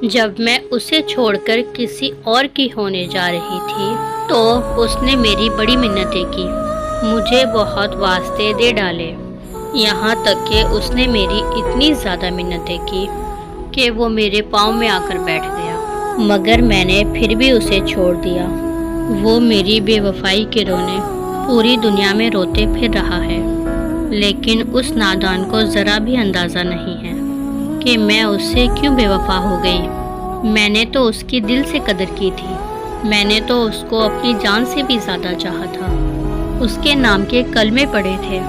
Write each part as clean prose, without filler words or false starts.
جب میں اسے چھوڑ کر کسی اور کی ہونے جا رہی تھی تو اس نے میری بڑی منتیں کی، مجھے بہت واسطے دے ڈالے، یہاں تک کہ اس نے میری اتنی زیادہ منتیں کی کہ وہ میرے پاؤں میں آ کر بیٹھ گیا، مگر میں نے پھر بھی اسے چھوڑ دیا۔ وہ میری بے وفائی کے رونے پوری دنیا میں روتے پھر رہا ہے، لیکن اس نادان کو ذرا بھی اندازہ نہیں ہے کہ میں اس سے کیوں بے وفا ہو گئی۔ میں نے تو اس کی دل سے قدر کی تھی، میں نے تو اس کو اپنی جان سے بھی زیادہ چاہا تھا، اس کے نام کے کلمے پڑھے تھے،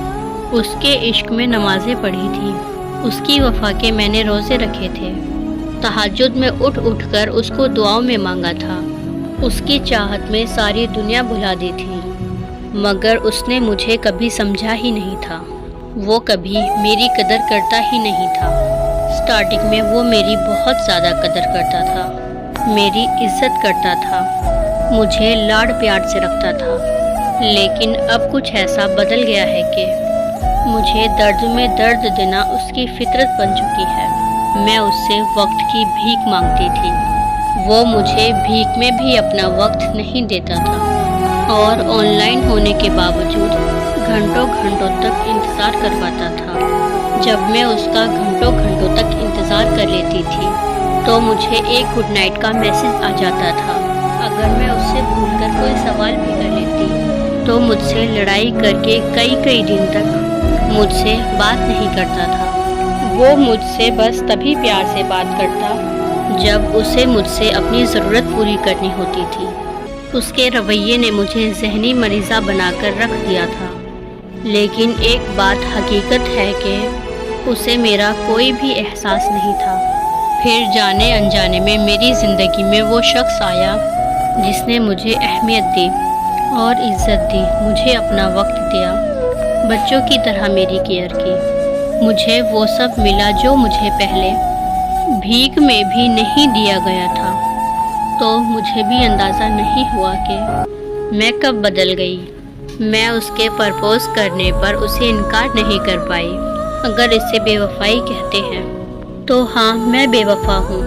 اس کے عشق میں نمازیں پڑھی تھی، اس کی وفا کے میں نے روزے رکھے تھے، تہجد میں اٹھ اٹھ کر اس کو دعاؤں میں مانگا تھا، اس کی چاہت میں ساری دنیا بھلا دی تھی، مگر اس نے مجھے کبھی سمجھا ہی نہیں تھا، وہ کبھی میری قدر کرتا ہی نہیں تھا۔ سٹارٹنگ میں وہ میری بہت زیادہ قدر کرتا تھا، میری عزت کرتا تھا، مجھے لاڈ پیار سے رکھتا تھا، لیکن اب کچھ ایسا بدل گیا ہے کہ مجھے درد میں درد دینا اس کی فطرت بن چکی ہے۔ میں اس سے وقت کی بھیک مانگتی تھی، وہ مجھے بھیک میں بھی اپنا وقت نہیں دیتا تھا، اور آن لائن ہونے کے باوجود گھنٹوں گھنٹوں تک انتظار کرواتا تھا۔ جب میں اس کا گھنٹوں گھنٹوں تک انتظار کر لیتی تھی تو مجھے ایک گڈ نائٹ کا میسج آ جاتا تھا۔ اگر میں اس سے بھول کر کوئی سوال بھی کر لیتی تو مجھ سے لڑائی کر کے کئی دن تک مجھ سے بات نہیں کرتا تھا۔ وہ مجھ سے بس تبھی پیار سے بات کرتا جب اسے مجھ سے اپنی ضرورت پوری کرنی ہوتی تھی۔ اس کے رویے نے مجھے ذہنی مریضہ بنا کر رکھ دیا تھا، لیکن ایک بات حقیقت ہے کہ اسے میرا کوئی بھی احساس نہیں تھا۔ پھر جانے انجانے میں میری زندگی میں وہ شخص آیا جس نے مجھے اہمیت دی اور عزت دی، مجھے اپنا وقت دیا، بچوں کی طرح میری کیئر کی۔ مجھے وہ سب ملا جو مجھے پہلے بھیک میں بھی نہیں دیا گیا تھا، تو مجھے بھی اندازہ نہیں ہوا کہ میں کب بدل گئی۔ میں اس کے پرپوز کرنے پر اسے انکار نہیں کر پائی۔ اگر اسے بے وفائی کہتے ہیں تو ہاں، میں بے وفا ہوں،